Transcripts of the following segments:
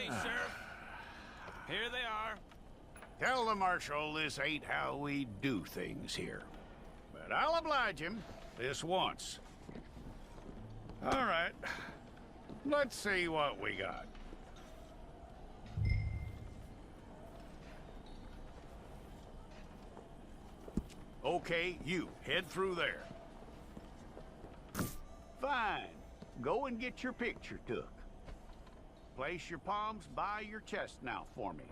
Okay, Sheriff. Here they are. Tell the Marshal this ain't how we do things here. But I'll oblige him this once. All right. Let's see what we got. Okay, you, head through there. Fine. Go and get your picture took. Place your palms by your chest now for me.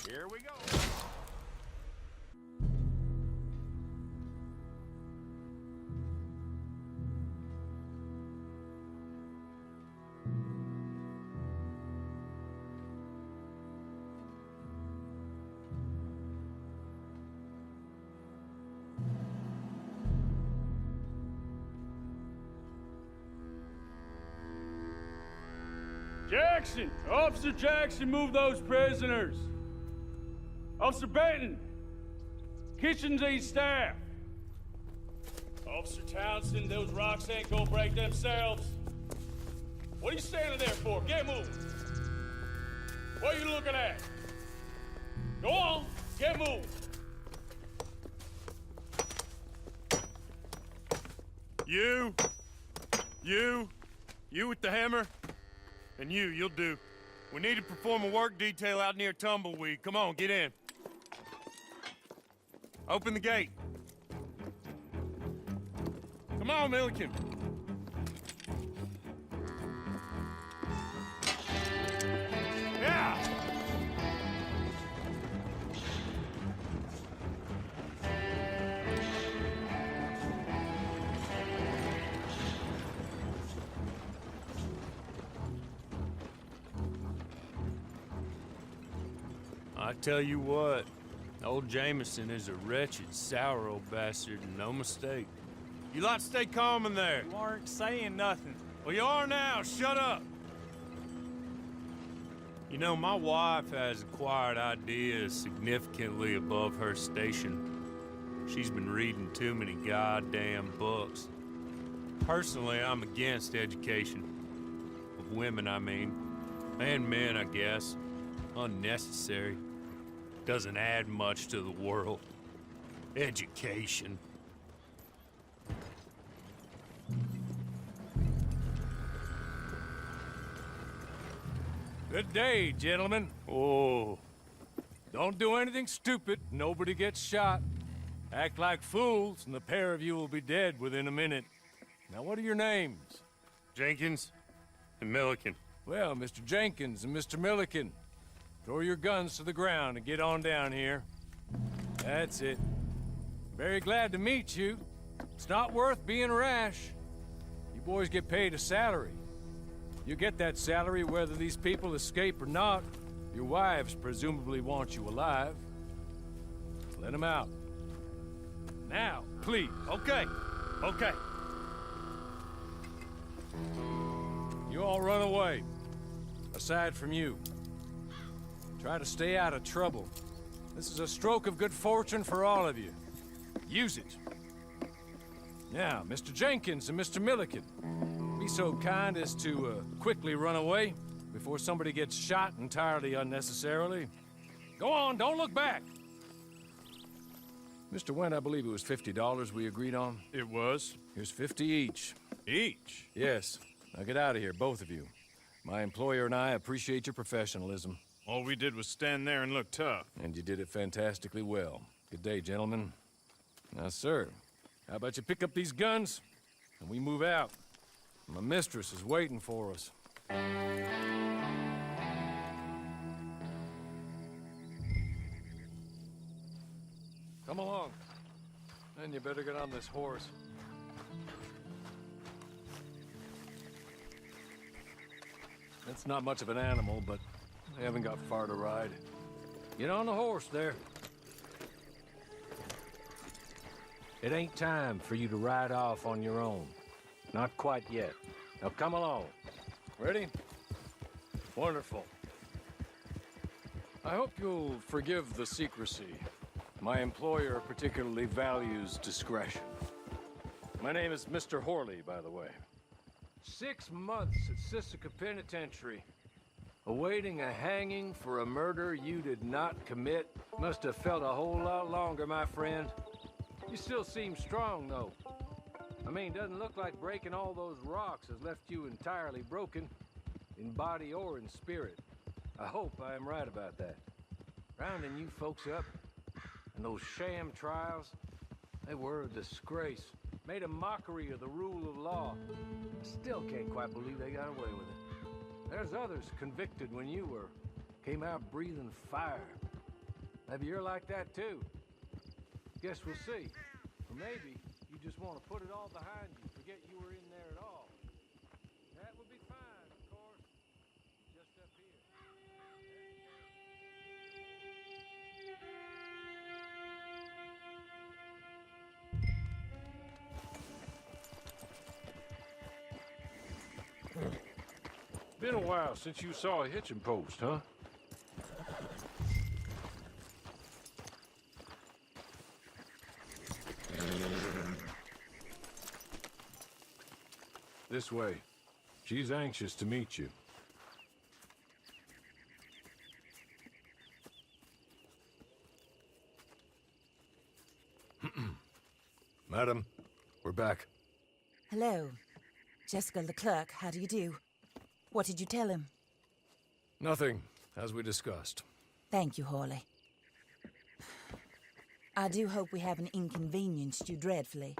Here we go. Jackson! Officer Jackson, move those prisoners! Officer Benton! Kitchens aid staff! Officer Townsend, those rocks ain't gonna break themselves. What are you standing there for? Get moving! What are you looking at? Go on, get moving! You with the hammer? And you'll do. We need to perform a work detail out near Tumbleweed. Come on, get in. Open the gate. Come on, Milliken. Yeah! I tell you what, old Jameson is a wretched, sour old bastard, and no mistake. You lot stay calm in there. You aren't saying nothing. Well, you are now. Shut up. You know, my wife has acquired ideas significantly above her station. She's been reading too many goddamn books. Personally, I'm against education. Of women, I mean. And men, I guess. Unnecessary. Doesn't add much to the world. Education. Good day, gentlemen. Oh. Don't do anything stupid. Nobody gets shot. Act like fools, and the pair of you will be dead within a minute. Now, what are your names? Jenkins and Milliken. Well, Mr. Jenkins and Mr. Milliken, throw your guns to the ground and get on down here. That's it. Very glad to meet you. It's not worth being rash. You boys get paid a salary. You get that salary whether these people escape or not. Your wives presumably want you alive. Let them out. Now, please. Okay. Okay. You all run away. Aside from you. Try to stay out of trouble. This is a stroke of good fortune for all of you. Use it. Now, Mr. Jenkins and Mr. Milliken, be so kind as to quickly run away before somebody gets shot entirely unnecessarily. Go on, don't look back. Mr. Wendt, I believe it was $50 we agreed on. It was. Here's 50 each. Each? Yes. Now get out of here, both of you. My employer and I appreciate your professionalism. All we did was stand there and look tough. And you did it fantastically well. Good day, gentlemen. Now, sir, how about you pick up these guns, and we move out? My mistress is waiting for us. Come along. Then you better get on this horse. It's not much of an animal, but I haven't got far to ride. Get on the horse there. It ain't time for you to ride off on your own. Not quite yet. Now come along. Ready? Wonderful. I hope you'll forgive the secrecy. My employer particularly values discretion. My name is Mr. Horley, by the way. 6 months at Sisika Penitentiary, awaiting a hanging for a murder you did not commit. Must have felt a whole lot longer, my friend. You still seem strong, though. I mean, doesn't look like breaking all those rocks has left you entirely broken, in body or in spirit. I hope I am right about that. Rounding you folks up, and those sham trials, they were a disgrace. Made a mockery of the rule of law. I still can't quite believe they got away with it. There's others convicted when you were. Came out breathing fire. Maybe you're like that too. Guess we'll see. Or maybe you just want to put it all behind you, forget you were in there at all. That would be fine, of course. Just up here. Been a while since you saw a hitching post, huh? This way. She's anxious to meet you. Madam, we're back. Hello. Jessica Leclerc, how do you do? What did you tell him? Nothing, as we discussed. Thank you, Hawley. I do hope we haven't inconvenienced you dreadfully.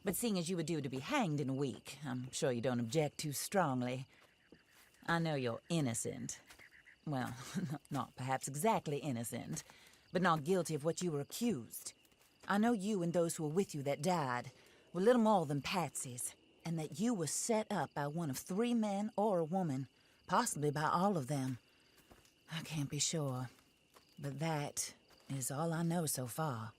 But seeing as you were due to be hanged in a week, I'm sure you don't object too strongly. I know you're innocent. Well, not perhaps exactly innocent, but not guilty of what you were accused. I know you and those who were with you that died were little more than patsies, and that you were set up by one of 3 men or a woman, possibly by all of them. I can't be sure, but that is all I know so far.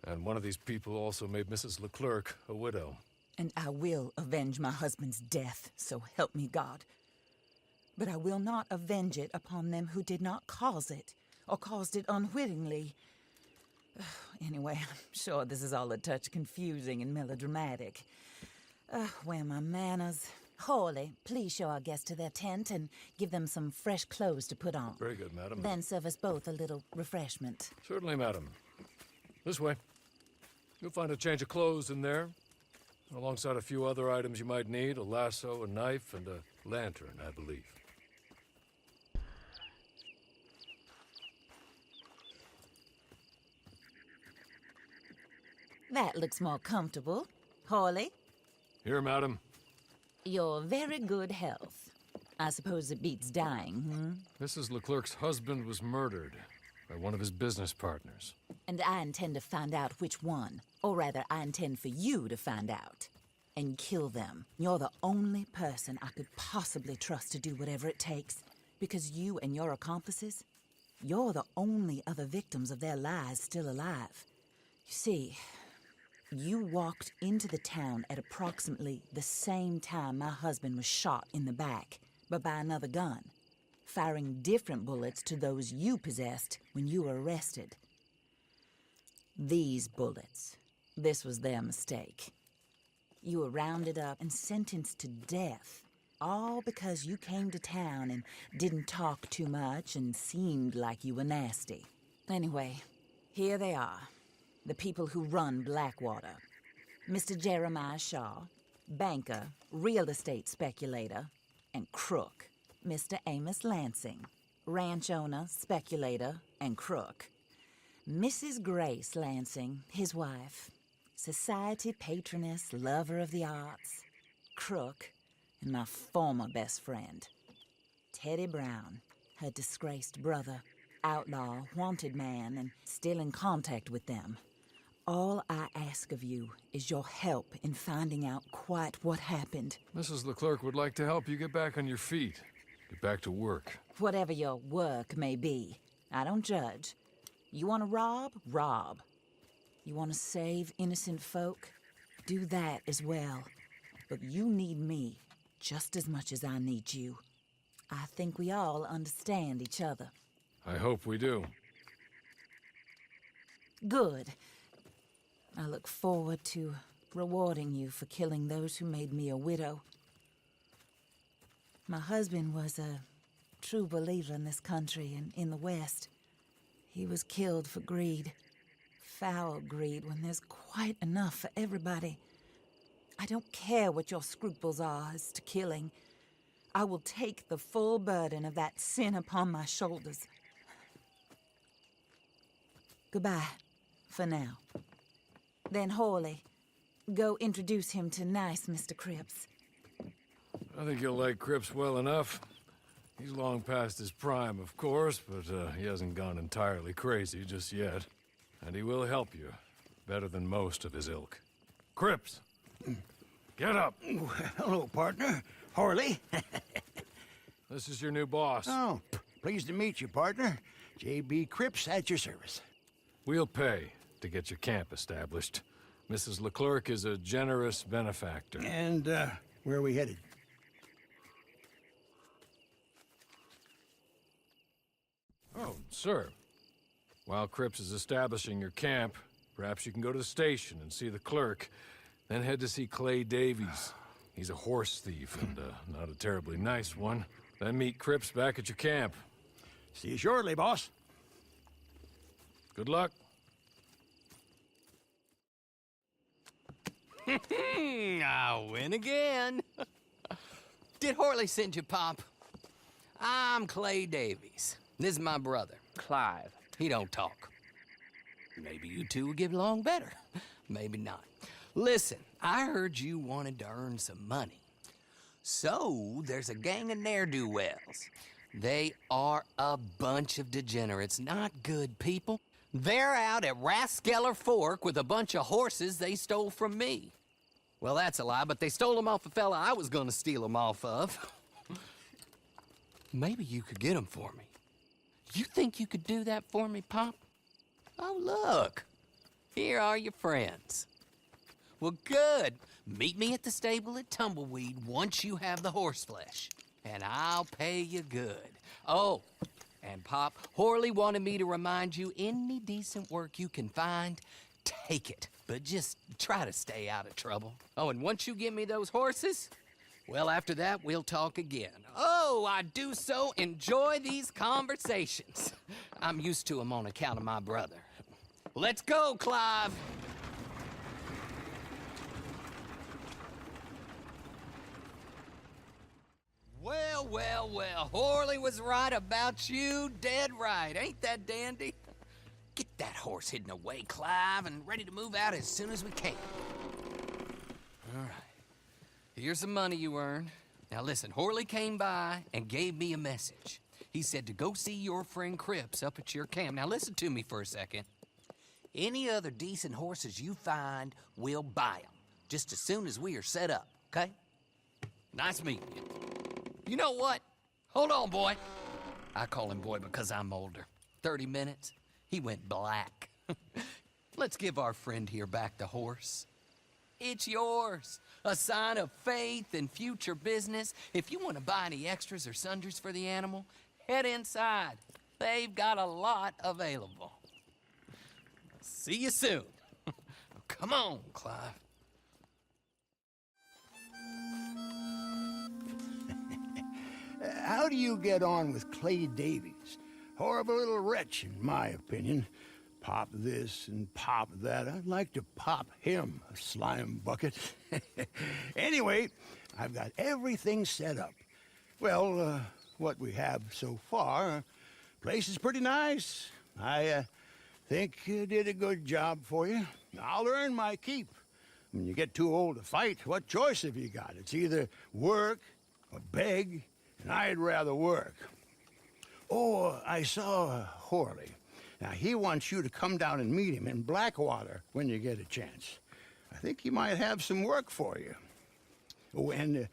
And one of these people also made Mrs. Leclerc a widow. And I will avenge my husband's death, so help me God. But I will not avenge it upon them who did not cause it, or caused it unwittingly. Anyway, I'm sure this is all a touch confusing and melodramatic. Where are my manners? Hawley, please show our guests to their tent and give them some fresh clothes to put on. Very good, madam. Then serve us both a little refreshment. Certainly, madam. This way. You'll find a change of clothes in there, alongside a few other items you might need, a lasso, a knife, and a lantern, I believe. That looks more comfortable. Hawley? Here, madam. Your very good health. I suppose it beats dying, Mrs. Leclerc's husband was murdered by one of his business partners. And I intend to find out which one. Or rather, I intend for you to find out. And kill them. You're the only person I could possibly trust to do whatever it takes. Because you and your accomplices, you're the only other victims of their lies still alive. You see, you walked into the town at approximately the same time my husband was shot in the back, but by another gun, firing different bullets to those you possessed when you were arrested. These bullets, this was their mistake. You were rounded up and sentenced to death, all because you came to town and didn't talk too much and seemed like you were nasty. Anyway, here they are. The people who run Blackwater. Mr. Jeremiah Shaw, banker, real estate speculator, and crook. Mr. Amos Lansing, ranch owner, speculator, and crook. Mrs. Grace Lansing, his wife, society patroness, lover of the arts, crook, and my former best friend. Teddy Brown, her disgraced brother, outlaw, wanted man, and still in contact with them. All I ask of you is your help in finding out quite what happened. Mrs. Leclerc would like to help you get back on your feet. Get back to work. Whatever your work may be, I don't judge. You want to rob? Rob. You want to save innocent folk? Do that as well. But you need me just as much as I need you. I think we all understand each other. I hope we do. Good. I look forward to rewarding you for killing those who made me a widow. My husband was a true believer in this country and in the West. He was killed for greed. Foul greed when there's quite enough for everybody. I don't care what your scruples are as to killing. I will take the full burden of that sin upon my shoulders. Goodbye, for now. Then Hawley, go introduce him to nice Mr. Cripps. I think you'll like Cripps well enough. He's long past his prime, of course, but he hasn't gone entirely crazy just yet. And he will help you, better than most of his ilk. Cripps! Get up! Hello, partner. Hawley. This is your new boss. Oh, pleased to meet you, partner. J.B. Cripps at your service. We'll pay to get your camp established. Mrs. Leclerc is a generous benefactor. And, where are we headed? Oh, sir. While Cripps is establishing your camp, perhaps you can go to the station and see the clerk, then head to see Clay Davies. He's a horse thief, and not a terribly nice one. Then meet Cripps back at your camp. See you shortly, boss. Good luck. I win again. Did Hawley send you, Pop? I'm Clay Davies. This is my brother, Clive. He don't talk. Maybe you two will get along better. Maybe not. Listen, I heard you wanted to earn some money. So, there's a gang of ne'er-do-wells. They are a bunch of degenerates, not good people. They're out at Raskeller Fork with a bunch of horses they stole from me. Well, that's a lie, but they stole them off a fella I was gonna steal them off of. Maybe you could get them for me. You think you could do that for me, Pop? Oh, look. Here are your friends. Well, good. Meet me at the stable at Tumbleweed once you have the horse flesh, and I'll pay you good. Oh, and Pop, Hawley wanted me to remind you, any decent work you can find, take it. But just try to stay out of trouble. Oh, and once you give me those horses, well, after that, we'll talk again. Oh, I do so enjoy these conversations. I'm used to them on account of my brother. Let's go, Clive. Well, well, well, Hawley was right about you, dead right. Ain't that dandy? Get that horse hidden away, Clive, and ready to move out as soon as we can. All right. Here's the money you earned. Now listen, Hawley came by and gave me a message. He said to go see your friend Cripps up at your camp. Now listen to me for a second. Any other decent horses you find, we'll buy them. Just as soon as we are set up, okay? Nice meeting you. You know what? Hold on, boy. I call him boy because I'm older. 30 minutes, he went black. Let's give our friend here back the horse. It's yours. A sign of faith and future business. If you want to buy any extras or sundries for the animal, head inside. They've got a lot available. See you soon. Come on, Clive. How do you get on with Clay Davies? Horrible little wretch, in my opinion. Pop this and pop that. I'd like to pop him, a slime bucket. Anyway, I've got everything set up. Well, what we have so far, place is pretty nice. I think you did a good job for you. I'll earn my keep. When you get too old to fight, what choice have you got? It's either work or beg, and I'd rather work. Oh, I saw Hawley. Now, he wants you to come down and meet him in Blackwater when you get a chance. I think he might have some work for you. Oh, and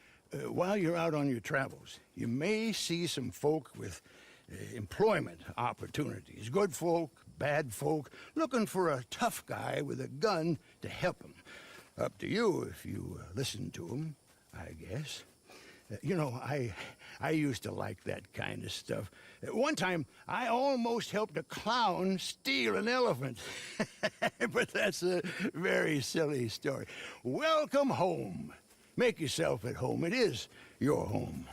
while you're out on your travels, you may see some folk with employment opportunities. Good folk, bad folk, looking for a tough guy with a gun to help them. Up to you if you listen to them, I guess. You know, I used to like that kind of stuff. One time, I almost helped a clown steal an elephant. But that's a very silly story. Welcome home. Make yourself at home. It is your home.